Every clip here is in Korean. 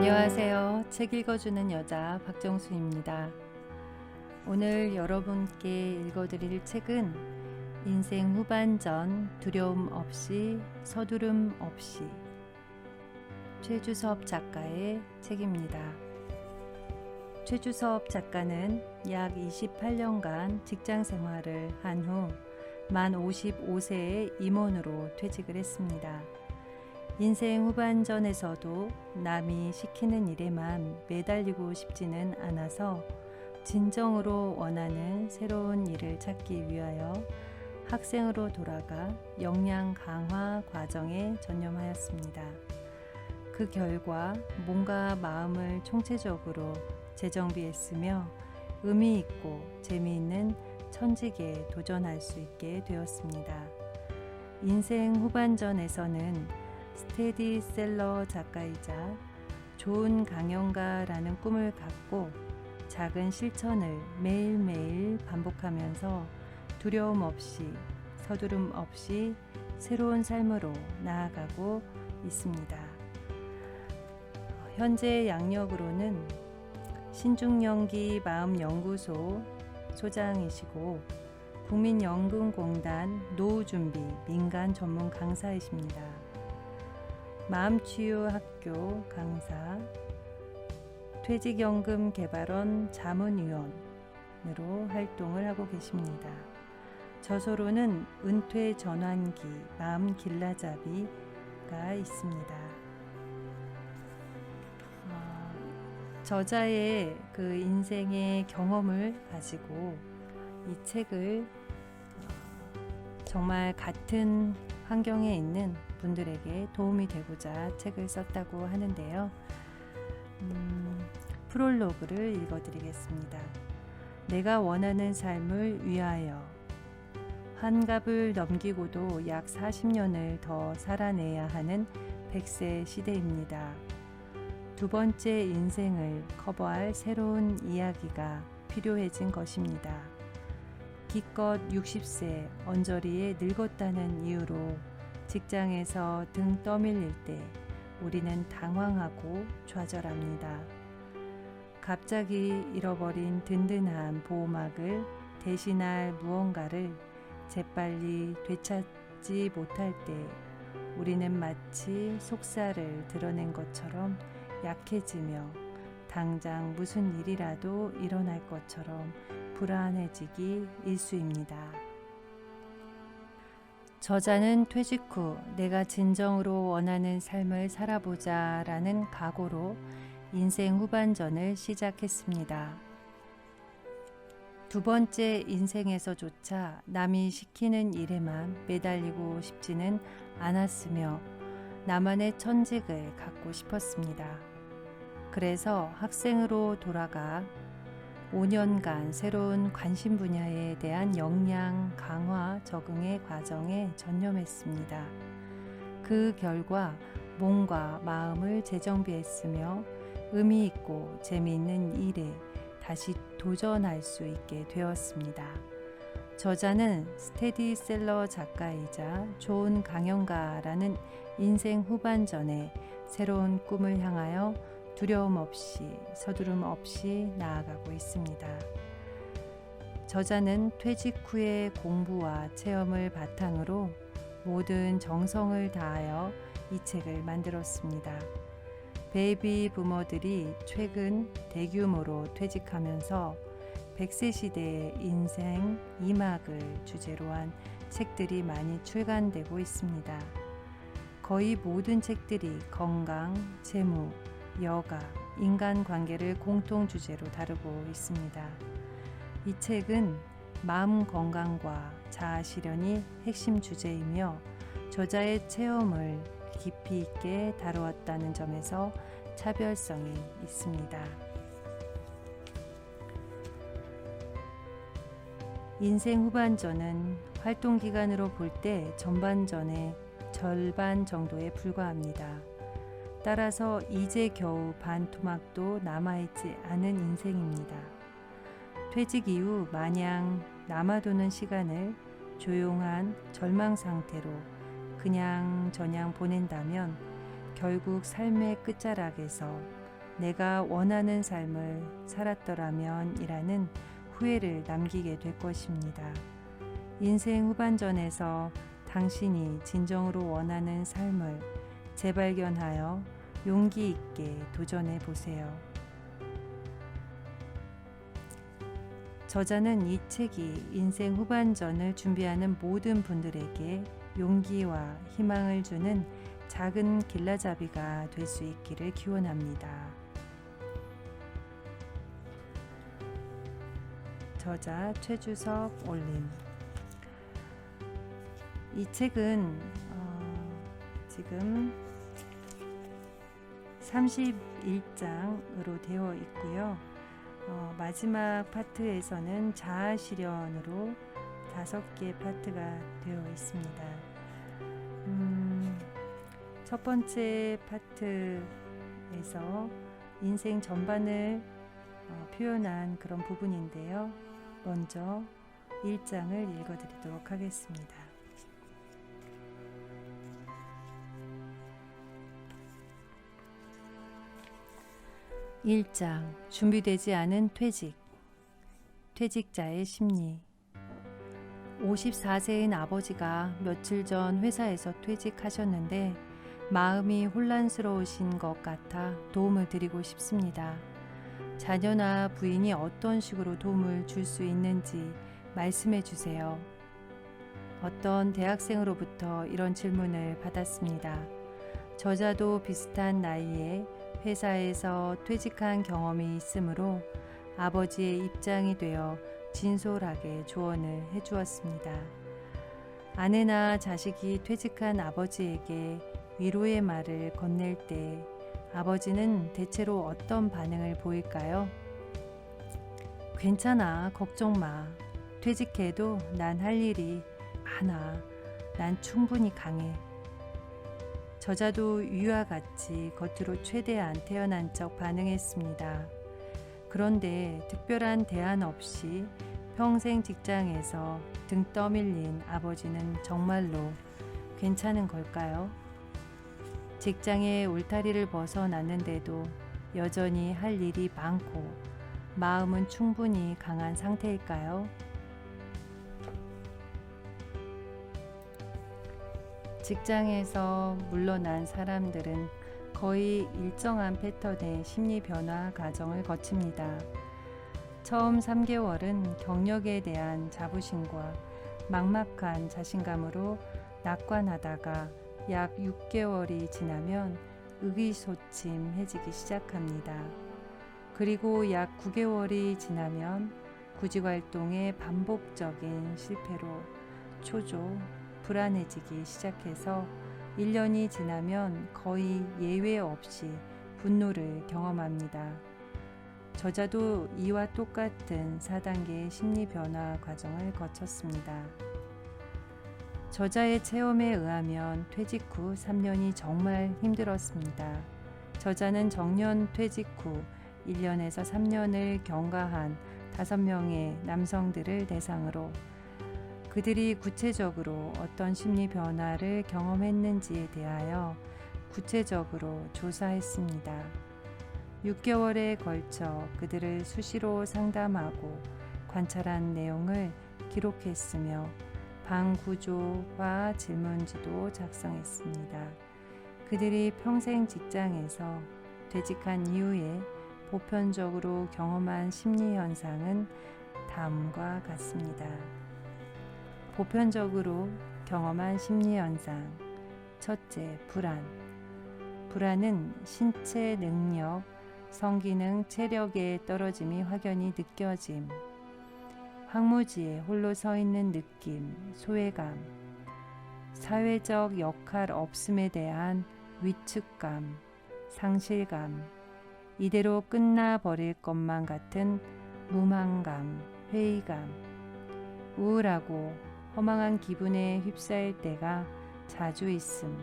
안녕하세요. 책 읽어주는 여자 박정수입니다. 오늘 여러분께 읽어드릴 책은 인생 후반전 두려움 없이 서두름 없이, 최주섭 작가의 책입니다. 최주섭 작가는 약 28년간 직장 생활을 한 후 만 55세의 임원으로 퇴직을 했습니다. 인생 후반전에서도 남이 시키는 일에만 매달리고 싶지는 않아서 진정으로 원하는 새로운 일을 찾기 위하여 학생으로 돌아가 역량 강화 과정에 전념하였습니다. 그 결과 몸과 마음을 총체적으로 재정비했으며 의미 있고 재미있는 천직에 도전할 수 있게 되었습니다. 인생 후반전에서는 스테디셀러 작가이자 좋은 강연가라는 꿈을 갖고 작은 실천을 매일매일 반복하면서 두려움 없이 서두름 없이 새로운 삶으로 나아가고 있습니다. 현재 양력으로는 신중연기 마음연구소 소장이시고 국민연금공단 노후준비 민간 전문 강사이십니다. 마음치유학교 강사, 퇴직연금 개발원 자문위원으로 활동을 하고 계십니다. 저서로는 은퇴 전환기 마음 길라잡이가 있습니다. 저자의 그 인생의 경험을 가지고 이 책을 정말 같은 환경에 있는 분들에게 도움이 되고자 책을 썼다고 하는데요. 프롤로그를 읽어드리겠습니다. 내가 원하는 삶을 위하여. 환갑을 넘기고도 약 40년을 더 살아내야 하는 100세 시대입니다. 두 번째 인생을 커버할 새로운 이야기가 필요해진 것입니다. 기껏 60세 언저리에 늙었다는 이유로 직장에서 등 떠밀릴 때 우리는 당황하고 좌절합니다. 갑자기 잃어버린 든든한 보호막을 대신할 무언가를 재빨리 되찾지 못할 때 우리는 마치 속살을 드러낸 것처럼 약해지며 당장 무슨 일이라도 일어날 것처럼 불안해지기 일쑤입니다. 저자는 퇴직 후 내가 진정으로 원하는 삶을 살아보자 라는 각오로 인생 후반전을 시작했습니다. 두 번째 인생에서조차 남이 시키는 일에만 매달리고 싶지는 않았으며 나만의 천직을 갖고 싶었습니다. 그래서 학생으로 돌아가 5년간 새로운 관심 분야에 대한 역량 강화 적응의 과정에 전념했습니다. 그 결과 몸과 마음을 재정비했으며 의미 있고 재미있는 일에 다시 도전할 수 있게 되었습니다. 저자는 스테디셀러 작가이자 좋은 강연가라는 인생 후반전에 새로운 꿈을 향하여 두려움 없이 서두름 없이 나아가고 있습니다. 저자는 퇴직 후의 공부와 체험을 바탕으로 모든 정성을 다하여 이 책을 만들었습니다. 베이비 부머들이 최근 대규모로 퇴직하면서 100세 시대의 인생 2막을 주제로 한 책들이 많이 출간되고 있습니다. 거의 모든 책들이 건강, 재무, 여가, 인간관계를 공통 주제로 다루고 있습니다. 이 책은 마음 건강과 자아 실현이 핵심 주제이며 저자의 체험을 깊이 있게 다루었다는 점에서 차별성이 있습니다. 인생 후반전은 활동 기간으로 볼 때 전반전의 절반 정도에 불과합니다. 따라서 이제 겨우 반 토막도 남아있지 않은 인생입니다. 퇴직 이후 마냥 남아도는 시간을 조용한 절망 상태로 그냥 저냥 보낸다면 결국 삶의 끝자락에서 내가 원하는 삶을 살았더라면 이라는 후회를 남기게 될 것입니다. 인생 후반전에서 당신이 진정으로 원하는 삶을 재발견하여 용기 있게 도전해 보세요. 저자는 이 책이 인생 후반전을 준비하는 모든 분들에게 용기와 희망을 주는 작은 길라잡이가 될 수 있기를 기원합니다. 저자 최주석 올림. 이 책은 지금 31장으로 되어 있고요. 마지막 파트에서는 자아 실현으로 5개 파트가 되어 있습니다. 첫 번째 파트에서 인생 전반을 표현한 그런 부분인데요. 먼저 1장을 읽어드리도록 하겠습니다. 1장 준비되지 않은 퇴직. 퇴직자의 심리. 54세인 아버지가 며칠 전 회사에서 퇴직하셨는데 마음이 혼란스러우신 것 같아 도움을 드리고 싶습니다. 자녀나 부인이 어떤 식으로 도움을 줄 수 있는지 말씀해 주세요. 어떤 대학생으로부터 이런 질문을 받았습니다. 저자도 비슷한 나이에 회사에서 퇴직한 경험이 있으므로 아버지의 입장이 되어 진솔하게 조언을 해주었습니다. 아내나 자식이 퇴직한 아버지에게 위로의 말을 건넬 때 아버지는 대체로 어떤 반응을 보일까요? 괜찮아, 걱정 마. 퇴직해도 난 할 일이 많아. 난 충분히 강해. 저자도 위와 같이 겉으로 최대한 태연한 척 반응했습니다. 그런데 특별한 대안 없이 평생 직장에서 등 떠밀린 아버지는 정말로 괜찮은 걸까요? 직장의 울타리를 벗어났는데도 여전히 할 일이 많고 마음은 충분히 강한 상태일까요? 직장에서 물러난 사람들은 거의 일정한 패턴의 심리 변화 과정을 거칩니다. 처음 3개월은 경력에 대한 자부심과 막막한 자신감으로 낙관하다가 약 6개월이 지나면 의기소침해지기 시작합니다. 그리고 약 9개월이 지나면 구직활동의 반복적인 실패로 초조, 불안해지기 시작해서 1년이 지나면 거의 예외 없이 분노를 경험합니다. 저자도 이와 똑같은 4단계의 심리 변화 과정을 거쳤습니다. 저자의 체험에 의하면 퇴직 후 3년이 정말 힘들었습니다. 저자는 정년 퇴직 후 1년에서 3년을 경과한 5명의 남성들을 대상으로 그들이 구체적으로 어떤 심리 변화를 경험했는지에 대하여 구체적으로 조사했습니다. 6개월에 걸쳐 그들을 수시로 상담하고 관찰한 내용을 기록했으며 방 구조와 질문지도 작성했습니다. 그들이 평생 직장에서 퇴직한 이후에 보편적으로 경험한 심리 현상은 다음과 같습니다. 보편적으로 경험한 심리 현상. 첫째, 불안. 불안은 신체 능력, 성기능, 체력의 떨어짐이 확연히 느껴짐. 황무지에 홀로 서 있는 느낌, 소외감. 사회적 역할 없음에 대한 위축감, 상실감. 이대로 끝나버릴 것만 같은 무망감, 회의감. 우울하고 허망한 기분에 휩싸일 때가 자주 있음.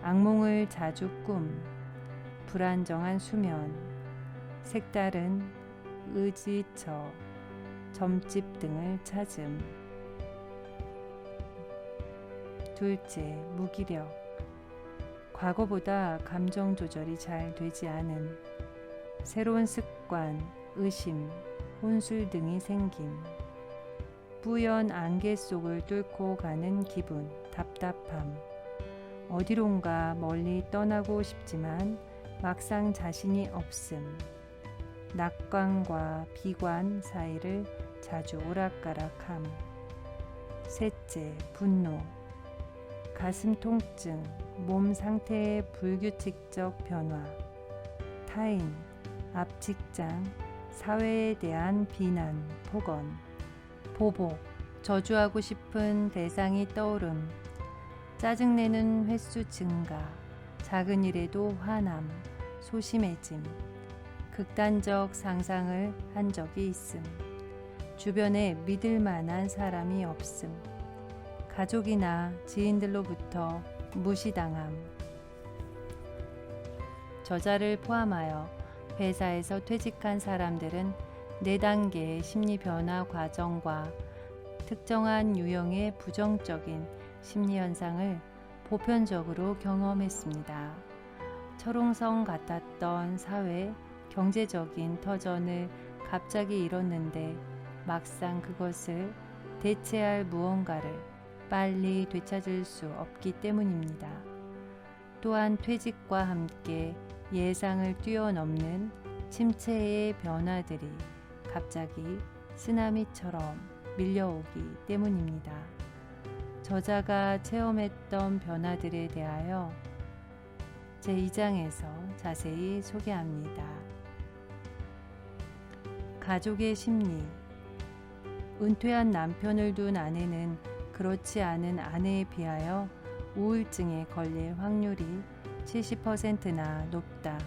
악몽을 자주 꿈. 불안정한 수면. 색다른 의지처. 점집 등을 찾음. 둘째, 무기력. 과거보다 감정 조절이 잘 되지 않음. 새로운 습관, 의심, 혼술 등이 생김. 뿌연 안개 속을 뚫고 가는 기분, 답답함. 어디론가 멀리 떠나고 싶지만 막상 자신이 없음. 낙관과 비관 사이를 자주 오락가락함. 셋째, 분노. 가슴 통증, 몸 상태의 불규칙적 변화. 타인, 앞 직장, 사회에 대한 비난, 폭언. 보복, 저주하고 싶은 대상이 떠오름. 짜증내는 횟수 증가, 작은 일에도 화남, 소심해짐. 극단적 상상을 한 적이 있음. 주변에 믿을 만한 사람이 없음. 가족이나 지인들로부터 무시당함. 저자를 포함하여 회사에서 퇴직한 사람들은 4단계의 심리 변화 과정과 특정한 유형의 부정적인 심리 현상을 보편적으로 경험했습니다. 철옹성 같았던 사회, 경제적인 터전을 갑자기 잃었는데 막상 그것을 대체할 무언가를 빨리 되찾을 수 없기 때문입니다. 또한 퇴직과 함께 예상을 뛰어넘는 침체의 변화들이 갑자기 쓰나미처럼 밀려오기 때문입니다. 저자가 체험했던 변화들에 대하여 제2장에서 자세히 소개합니다. 가족의 심리. 은퇴한 남편을 둔 아내는 그렇지 않은 아내에 비하여 우울증에 걸릴 확률이 70%나 높다.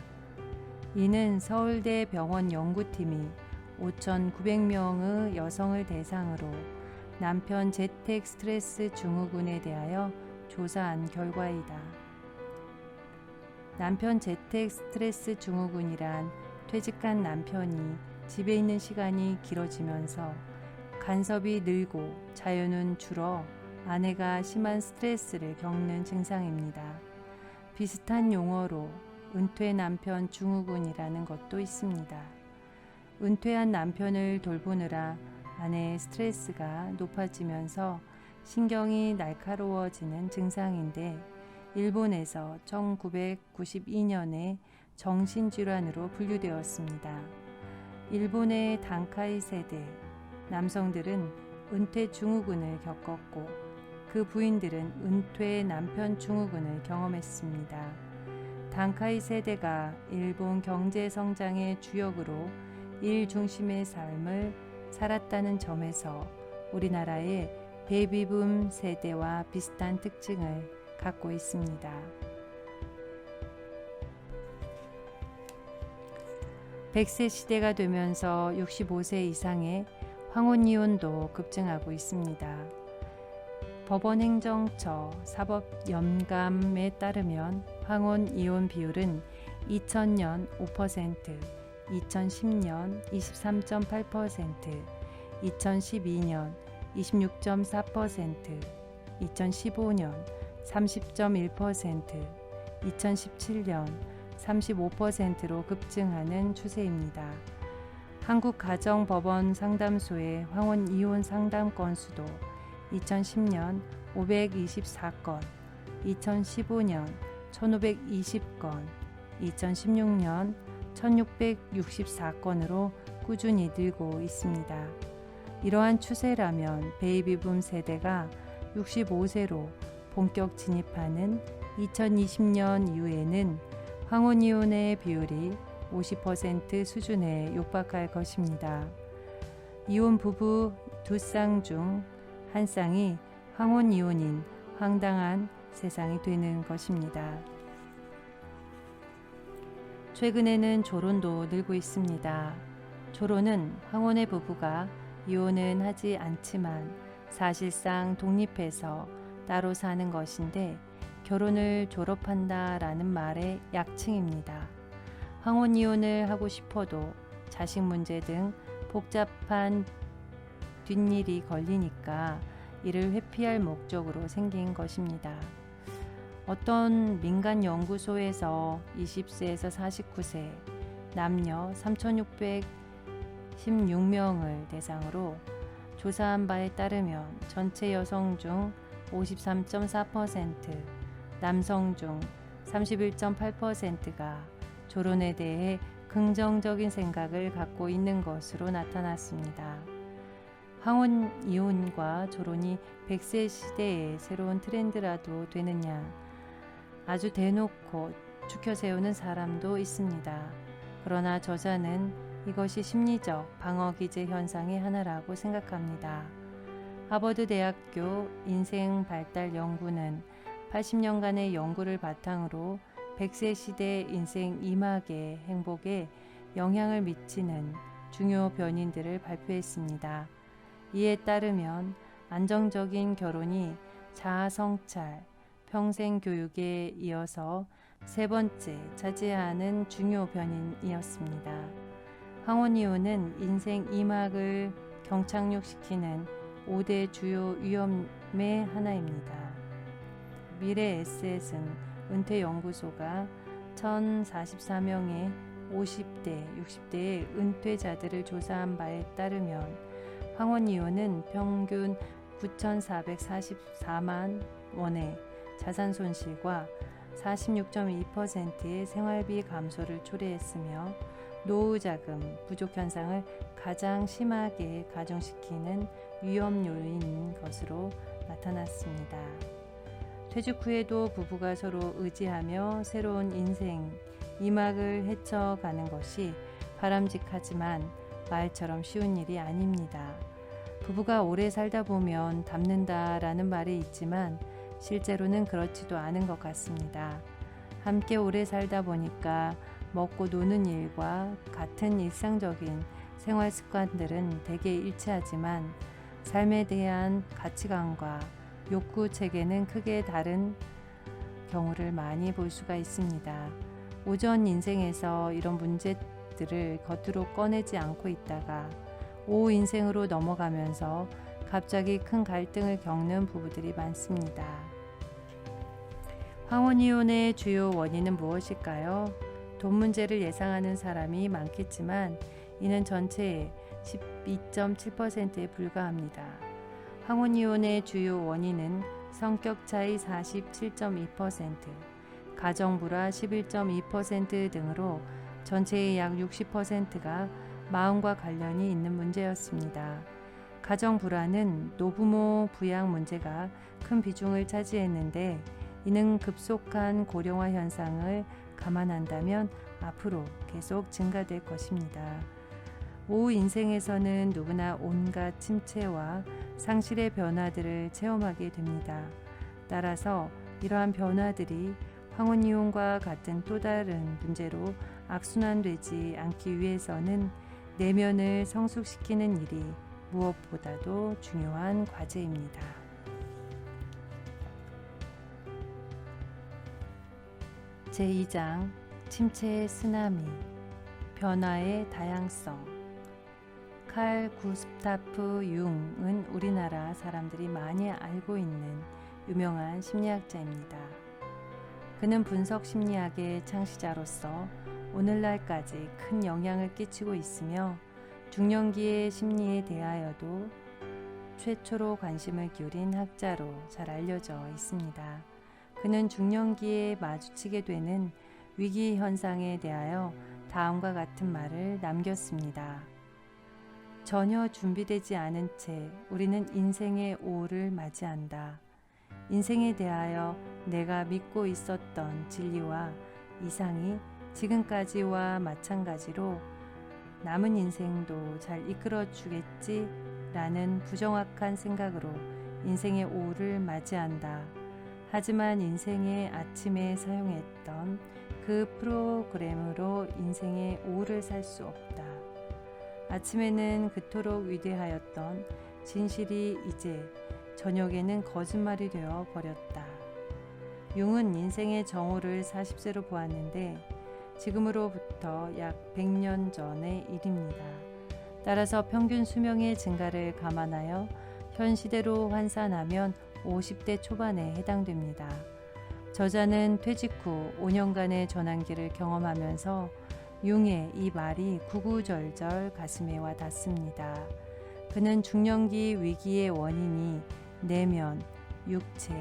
이는 서울대 병원 연구팀이 5,900명의 여성을 대상으로 남편 재택 스트레스 증후군에 대하여 조사한 결과이다. 남편 재택 스트레스 증후군이란 퇴직한 남편이 집에 있는 시간이 길어지면서 간섭이 늘고 자유는 줄어 아내가 심한 스트레스를 겪는 증상입니다. 비슷한 용어로 은퇴 남편 증후군이라는 것도 있습니다. 은퇴한 남편을 돌보느라 아내의 스트레스가 높아지면서 신경이 날카로워지는 증상인데 일본에서 1992년에 정신질환으로 분류되었습니다. 일본의 단카이 세대 남성들은 은퇴 증후군을 겪었고 그 부인들은 은퇴 남편 증후군을 경험했습니다. 단카이 세대가 일본 경제 성장의 주역으로 일 중심의 삶을 살았다는 점에서 우리나라의 베이비붐 세대와 비슷한 특징을 갖고 있습니다. 100세 시대가 되면서 65세 이상의 황혼이혼도 급증하고 있습니다. 법원행정처 사법연감에 따르면 황혼이혼 비율은 2000년 5%, 2010년 23.8%, 2012년 26.4%, 2015년 30.1%, 2017년 35%로 급증하는 추세입니다. 한국가정법원 상담소의 황혼 이혼 상담 건수도 2010년 524건, 2015년 1520건, 2016년 1664건으로 꾸준히 늘고 있습니다. 이러한 추세라면 베이비붐 세대가 65세로 본격 진입하는 2020년 이후에는 황혼이혼의 비율이 50% 수준에 육박할 것입니다. 이혼 부부 2쌍 중 한 쌍이 황혼이혼인 황당한 세상이 되는 것입니다. 최근에는 조론도 늘고 있습니다. 조론은 황혼의 부부가 이혼은 하지 않지만 사실상 독립해서 따로 사는 것인데 결혼을 졸업한다라는 말의 약칭입니다. 황혼이혼을 하고 싶어도 자식 문제 등 복잡한 뒷일이 걸리니까 이를 회피할 목적으로 생긴 것입니다. 어떤 민간 연구소에서 20세에서 49세 남녀 3,616명을 대상으로 조사한 바에 따르면 전체 여성 중 53.4%, 남성 중 31.8%가 조론에 대해 긍정적인 생각을 갖고 있는 것으로 나타났습니다. 황혼 이혼과 조론이 100세 시대의 새로운 트렌드라도 되느냐, 아주 대놓고 추켜세우는 사람도 있습니다. 그러나 저자는 이것이 심리적 방어기제 현상의 하나라고 생각합니다. 하버드 대학교 인생발달연구는 80년간의 연구를 바탕으로 100세 시대 인생 이막의 행복에 영향을 미치는 중요 변인들을 발표했습니다. 이에 따르면 안정적인 결혼이 자아성찰, 평생교육에 이어서 세 번째 차지하는 중요 변인이었습니다. 황혼이혼은 인생 이막을 경착륙시키는 5대 주요 위험의 하나입니다. 미래 에셋은 은퇴연구소가 1,044명의 50대, 60대의 은퇴자들을 조사한 바에 따르면 황혼이혼은 평균 9,444만 원의 자산 손실과 46.2%의 생활비 감소를 초래했으며 노후자금 부족 현상을 가장 심하게 가중시키는 위험 요인인 것으로 나타났습니다. 퇴직 후에도 부부가 서로 의지하며 새로운 인생 이막을 헤쳐가는 것이 바람직하지만 말처럼 쉬운 일이 아닙니다. 부부가 오래 살다 보면 닮는다라는 말이 있지만 실제로는 그렇지도 않은 것 같습니다. 함께 오래 살다 보니까 먹고 노는 일과 같은 일상적인 생활 습관들은 대개 일치하지만 삶에 대한 가치관과 욕구 체계는 크게 다른 경우를 많이 볼 수가 있습니다. 오전 인생에서 이런 문제들을 겉으로 꺼내지 않고 있다가 오후 인생으로 넘어가면서 갑자기 큰 갈등을 겪는 부부들이 많습니다. 황혼이혼의 주요 원인은 무엇일까요? 돈 문제를 예상하는 사람이 많겠지만 이는 전체의 12.7%에 불과합니다. 황혼이혼의 주요 원인은 성격 차이 47.2%, 가정불화 11.2% 등으로 전체의 약 60%가 마음과 관련이 있는 문제였습니다. 가정불화는 노부모 부양 문제가 큰 비중을 차지했는데 이는 급속한 고령화 현상을 감안한다면 앞으로 계속 증가될 것입니다. 오후 인생에서는 누구나 온갖 침체와 상실의 변화들을 체험하게 됩니다. 따라서 이러한 변화들이 황혼이혼과 같은 또 다른 문제로 악순환되지 않기 위해서는 내면을 성숙시키는 일이 무엇보다도 중요한 과제입니다. 제2장 침체의 쓰나미, 변화의 다양성. 칼 구스타프 융은 우리나라 사람들이 많이 알고 있는 유명한 심리학자입니다. 그는 분석 심리학의 창시자로서 오늘날까지 큰 영향을 끼치고 있으며 중년기의 심리에 대하여도 최초로 관심을 기울인 학자로 잘 알려져 있습니다. 그는 중년기에 마주치게 되는 위기 현상에 대하여 다음과 같은 말을 남겼습니다. 전혀 준비되지 않은 채 우리는 인생의 오후를 맞이한다. 인생에 대하여 내가 믿고 있었던 진리와 이상이 지금까지와 마찬가지로 남은 인생도 잘 이끌어주겠지 라는 부정확한 생각으로 인생의 오후를 맞이한다. 하지만 인생의 아침에 사용했던 그 프로그램으로 인생의 오후를 살 수 없다. 아침에는 그토록 위대하였던 진실이 이제 저녁에는 거짓말이 되어 버렸다. 융은 인생의 정오를 40세로 보았는데 지금으로부터 약 100년 전의 일입니다. 따라서 평균 수명의 증가를 감안하여 현 시대로 환산하면 50대 초반에 해당됩니다. 저자는 퇴직 후 5년간의 전환기를 경험하면서 융의 이 말이 구구절절 가슴에 와 닿습니다. 그는 중년기 위기의 원인이 내면, 육체,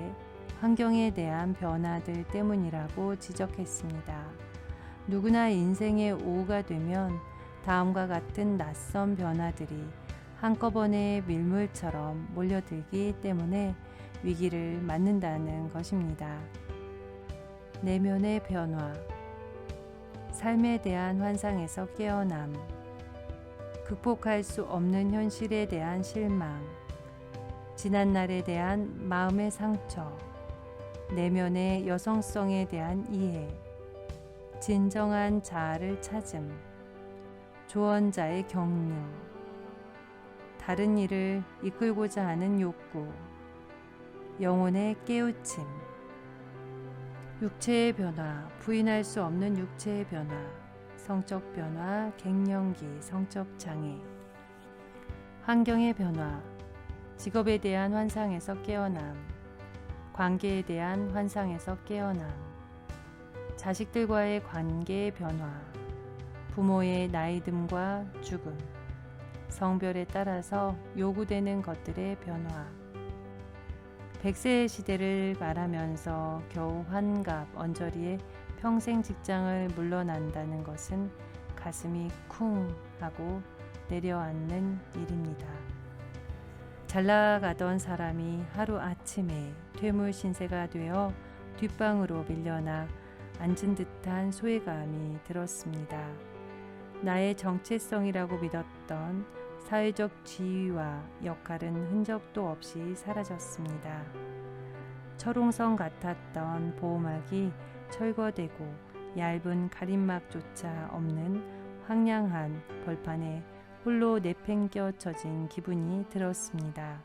환경에 대한 변화들 때문이라고 지적했습니다. 누구나 인생의 오후가 되면 다음과 같은 낯선 변화들이 한꺼번에 밀물처럼 몰려들기 때문에 위기를 맞는다는 것입니다. 내면의 변화, 삶에 대한 환상에서 깨어남, 극복할 수 없는 현실에 대한 실망, 지난날에 대한 마음의 상처, 내면의 여성성에 대한 이해, 진정한 자아를 찾음, 조언자의 격려, 다른 일을 이끌고자 하는 욕구, 영혼의 깨우침, 육체의 변화, 부인할 수 없는 육체의 변화, 성적 변화, 갱년기, 성적 장애, 환경의 변화, 직업에 대한 환상에서 깨어남, 관계에 대한 환상에서 깨어남, 자식들과의 관계의 변화, 부모의 나이듦과 죽음, 성별에 따라서 요구되는 것들의 변화, 100세의 시대를 말하면서 겨우 환갑 언저리에 평생 직장을 물러난다는 것은 가슴이 쿵 하고 내려앉는 일입니다. 잘 나가던 사람이 하루아침에 퇴물 신세가 되어 뒷방으로 밀려나 앉은 듯한 소외감이 들었습니다. 나의 정체성이라고 믿었던 사회적 지위와 역할은 흔적도 없이 사라졌습니다. 철옹성 같았던 보호막이 철거되고 얇은 가림막조차 없는 황량한 벌판에 홀로 내팽겨쳐진 기분이 들었습니다.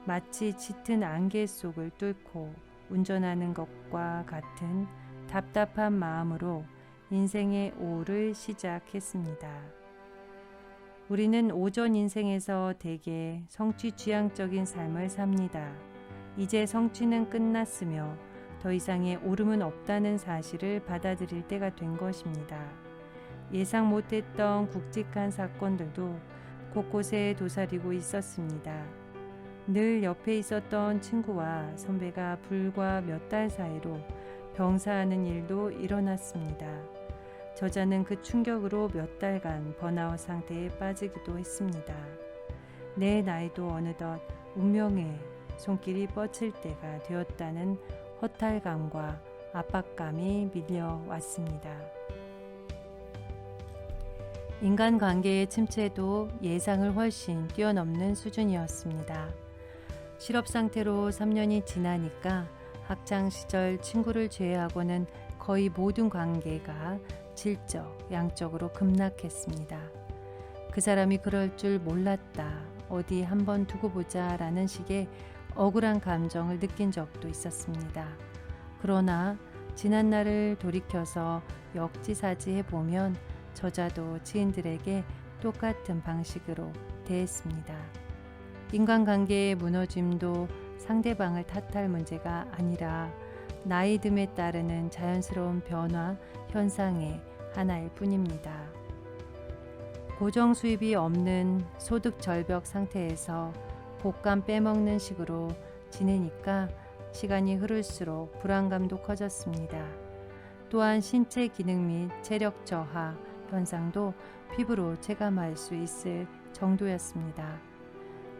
마치 짙은 안개 속을 뚫고 운전하는 것과 같은 답답한 마음으로 인생의 오후를 시작했습니다. 우리는 오전 인생에서 대개 성취 지향적인 삶을 삽니다. 이제 성취는 끝났으며 더 이상의 오름은 없다는 사실을 받아들일 때가 된 것입니다. 예상 못했던 굵직한 사건들도 곳곳에 도사리고 있었습니다. 늘 옆에 있었던 친구와 선배가 불과 몇 달 사이로 병사하는 일도 일어났습니다. 저자는 그 충격으로 몇 달간 번아웃 상태에 빠지기도 했습니다. 내 나이도 어느덧 운명의 손길이 뻗칠 때가 되었다는 허탈감과 압박감이 밀려왔습니다. 인간관계의 침체도 예상을 훨씬 뛰어넘는 수준이었습니다. 실업상태로 3년이 지나니까 학창시절 친구를 제외하고는 거의 모든 관계가 질적, 양적으로 급락했습니다. 그 사람이 그럴 줄 몰랐다. 어디 한번 두고 보자 라는 식의 억울한 감정을 느낀 적도 있었습니다. 그러나 지난 날을 돌이켜서 역지사지해 보면 저자도 지인들에게 똑같은 방식으로 대했습니다. 인간관계의 무너짐도 상대방을 탓할 문제가 아니라 나이 듦에 따르는 자연스러운 변화 현상의 하나일 뿐입니다. 고정 수입이 없는 소득 절벽 상태에서 곶감 빼먹는 식으로 지내니까 시간이 흐를수록 불안감도 커졌습니다. 또한 신체 기능 및 체력 저하 현상도 피부로 체감할 수 있을 정도였습니다.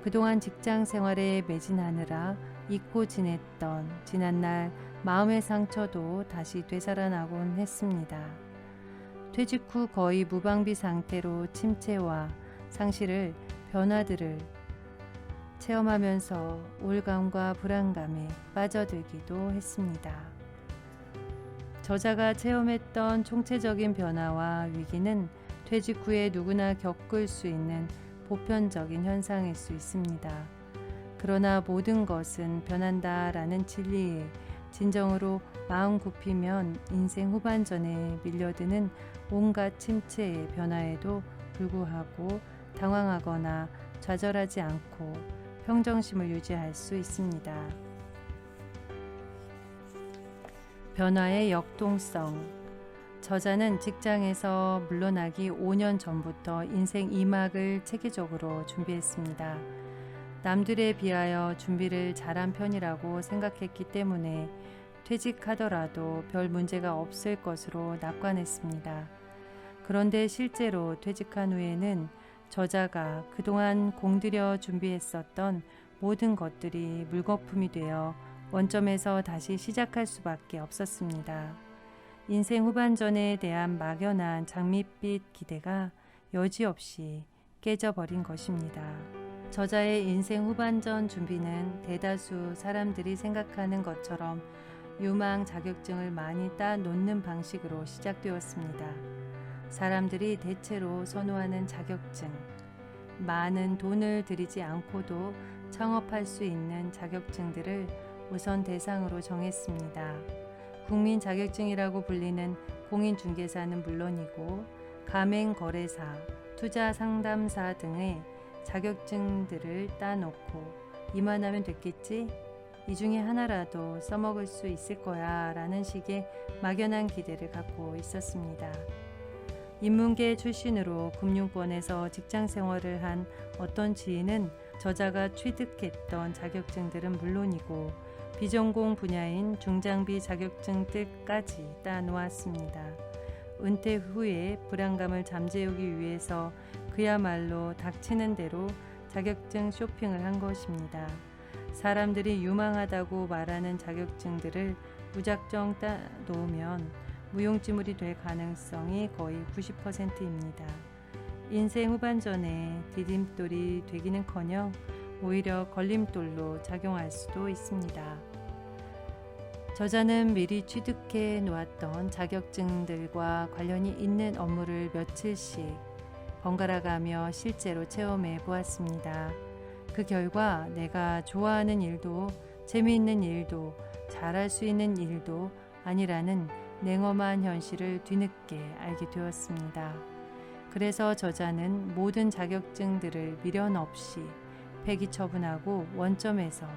그동안 직장 생활에 매진하느라 잊고 지냈던 지난날 마음의 상처도 다시 되살아나곤 했습니다. 퇴직 후 거의 무방비 상태로 침체와 상실을 변화들을 체험하면서 우울감과 불안감에 빠져들기도 했습니다. 저자가 체험했던 총체적인 변화와 위기는 퇴직 후에 누구나 겪을 수 있는 보편적인 현상일 수 있습니다. 그러나 모든 것은 변한다라는 진리에 진정으로 마음 굽히면 인생 후반전에 밀려드는 온갖 침체의 변화에도 불구하고 당황하거나 좌절하지 않고 평정심을 유지할 수 있습니다. 변화의 역동성. 저자는 직장에서 물러나기 5년 전부터 인생 2막을 체계적으로 준비했습니다. 남들에 비하여 준비를 잘한 편이라고 생각했기 때문에 퇴직하더라도 별 문제가 없을 것으로 낙관했습니다. 그런데 실제로 퇴직한 후에는 저자가 그동안 공들여 준비했었던 모든 것들이 물거품이 되어 원점에서 다시 시작할 수밖에 없었습니다. 인생 후반전에 대한 막연한 장밋빛 기대가 여지없이 깨져버린 것입니다. 저자의 인생 후반전 준비는 대다수 사람들이 생각하는 것처럼 유망 자격증을 많이 따놓는 방식으로 시작되었습니다. 사람들이 대체로 선호하는 자격증, 많은 돈을 들이지 않고도 창업할 수 있는 자격증들을 우선 대상으로 정했습니다. 국민 자격증이라고 불리는 공인중개사는 물론이고 가맹거래사, 투자상담사 등의 자격증들을 따놓고 이만하면 됐겠지? 이 중에 하나라도 써먹을 수 있을 거야 라는 식의 막연한 기대를 갖고 있었습니다. 인문계 출신으로 금융권에서 직장 생활을 한 어떤 지인은 저자가 취득했던 자격증들은 물론이고 비전공 분야인 중장비 자격증들까지 따놓았습니다. 은퇴 후에 불안감을 잠재우기 위해서 그야말로 닥치는 대로 자격증 쇼핑을 한 것입니다. 사람들이 유망하다고 말하는 자격증들을 무작정 따놓으면 무용지물이 될 가능성이 거의 90%입니다. 인생 후반전에 디딤돌이 되기는커녕 오히려 걸림돌로 작용할 수도 있습니다. 저자는 미리 취득해 놓았던 자격증들과 관련이 있는 업무를 며칠씩 번갈아가며 실제로 체험해 보았습니다. 그 결과 내가 좋아하는 일도 재미있는 일도 잘할 수 있는 일도 아니라는 냉엄한 현실을 뒤늦게 알게 되었습니다. 그래서 저자는 모든 자격증들을 미련 없이 폐기 처분하고 원점에서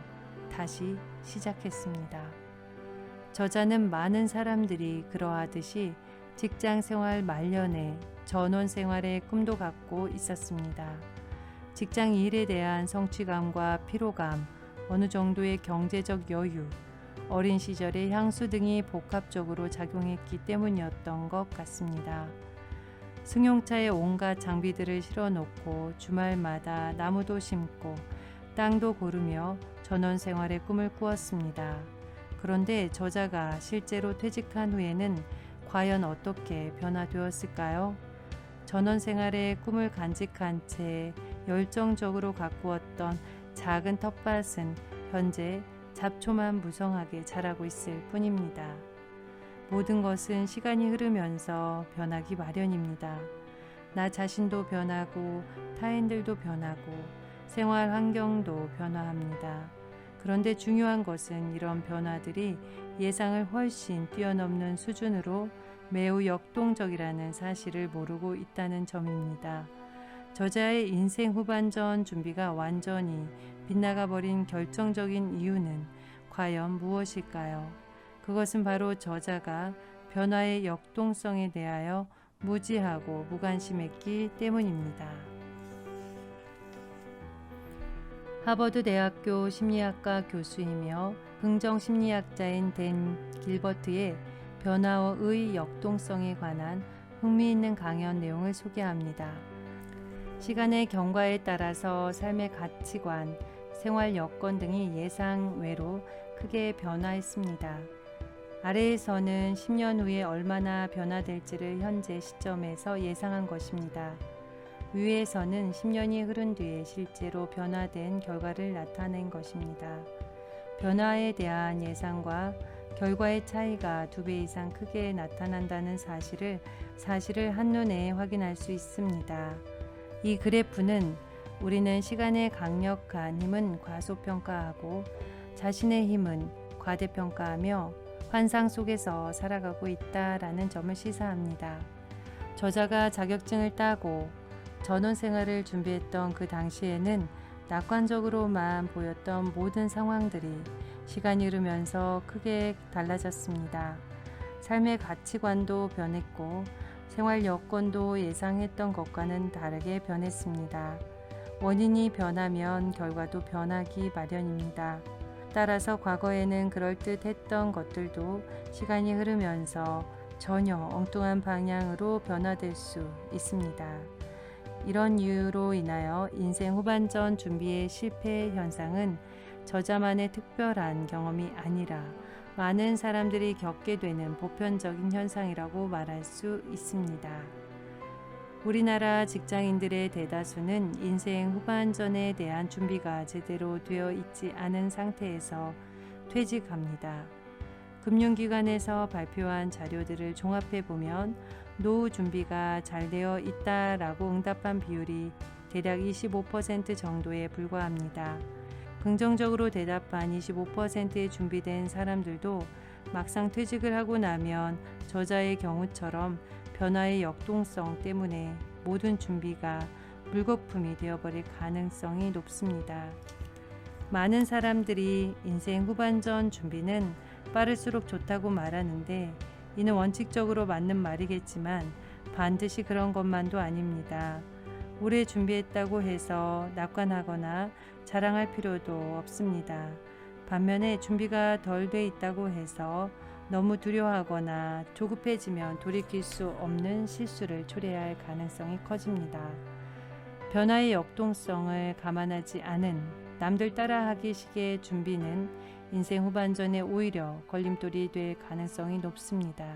다시 시작했습니다. 저자는 많은 사람들이 그러하듯이 직장 생활 말년에 전원 생활의 꿈도 갖고 있었습니다. 직장 일에 대한 성취감과 피로감, 어느 정도의 경제적 여유, 어린 시절의 향수 등이 복합적으로 작용했기 때문이었던 것 같습니다. 승용차에 온갖 장비들을 실어놓고 주말마다 나무도 심고 땅도 고르며 전원 생활의 꿈을 꾸었습니다. 그런데 저자가 실제로 퇴직한 후에는 과연 어떻게 변화되었을까요? 전원 생활의 꿈을 간직한 채 열정적으로 가꾸었던 작은 텃밭은 현재 잡초만 무성하게 자라고 있을 뿐입니다. 모든 것은 시간이 흐르면서 변하기 마련입니다. 나 자신도 변하고 타인들도 변하고 생활 환경도 변화합니다. 그런데 중요한 것은 이런 변화들이 예상을 훨씬 뛰어넘는 수준으로 매우 역동적이라는 사실을 모르고 있다는 점입니다. 저자의 인생 후반전 준비가 완전히 빗나가 버린 결정적인 이유는 과연 무엇일까요? 그것은 바로 저자가 변화의 역동성에 대하여 무지하고 무관심했기 때문입니다. 하버드 대학교 심리학과 교수이며 긍정심리학자인 댄 길버트의 변화의 역동성에 관한 흥미있는 강연 내용을 소개합니다. 시간의 경과에 따라서 삶의 가치관, 생활 여건 등이 예상 외로 크게 변화했습니다. 아래에서는 10년 후에 얼마나 변화될지를 현재 시점에서 예상한 것입니다. 위에서는 10년이 흐른 뒤에 실제로 변화된 결과를 나타낸 것입니다. 변화에 대한 예상과 결과의 차이가 2배 이상 크게 나타난다는 사실을 한눈에 확인할 수 있습니다. 이 그래프는 우리는 시간의 강력한 힘은 과소평가하고 자신의 힘은 과대평가하며 환상 속에서 살아가고 있다라는 점을 시사합니다. 저자가 자격증을 따고 전원 생활을 준비했던 그 당시에는 낙관적으로만 보였던 모든 상황들이 시간이 흐르면서 크게 달라졌습니다. 삶의 가치관도 변했고 생활 여건도 예상했던 것과는 다르게 변했습니다. 원인이 변하면 결과도 변하기 마련입니다. 따라서 과거에는 그럴듯했던 것들도 시간이 흐르면서 전혀 엉뚱한 방향으로 변화될 수 있습니다. 이런 이유로 인하여 인생 후반전 준비의 실패 현상은 저자만의 특별한 경험이 아니라 많은 사람들이 겪게 되는 보편적인 현상이라고 말할 수 있습니다. 우리나라 직장인들의 대다수는 인생 후반전에 대한 준비가 제대로 되어 있지 않은 상태에서 퇴직합니다. 금융기관에서 발표한 자료들을 종합해 보면 노후 준비가 잘 되어 있다라고 응답한 비율이 대략 25% 정도에 불과합니다. 긍정적으로 대답한 25%의 준비된 사람들도 막상 퇴직을 하고 나면 저자의 경우처럼 변화의 역동성 때문에 모든 준비가 물거품이 되어버릴 가능성이 높습니다. 많은 사람들이 인생 후반전 준비는 빠를수록 좋다고 말하는데 이는 원칙적으로 맞는 말이겠지만 반드시 그런 것만도 아닙니다. 오래 준비했다고 해서 낙관하거나 자랑할 필요도 없습니다. 반면에 준비가 덜 돼 있다고 해서 너무 두려워하거나 조급해지면 돌이킬 수 없는 실수를 초래할 가능성이 커집니다. 변화의 역동성을 감안하지 않은 남들 따라하기 식의 준비는 인생 후반전에 오히려 걸림돌이 될 가능성이 높습니다.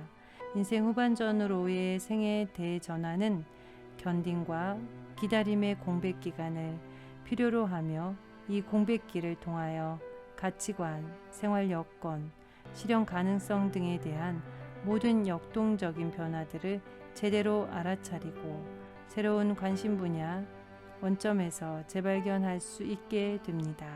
인생 후반전으로의 생애 대전환은 견딘과 기다림의 공백 기간을 필요로 하며 이 공백기를 통하여 가치관, 생활 여건, 실현 가능성 등에 대한 모든 역동적인 변화들을 제대로 알아차리고 새로운 관심 분야, 원점에서 재발견할 수 있게 됩니다.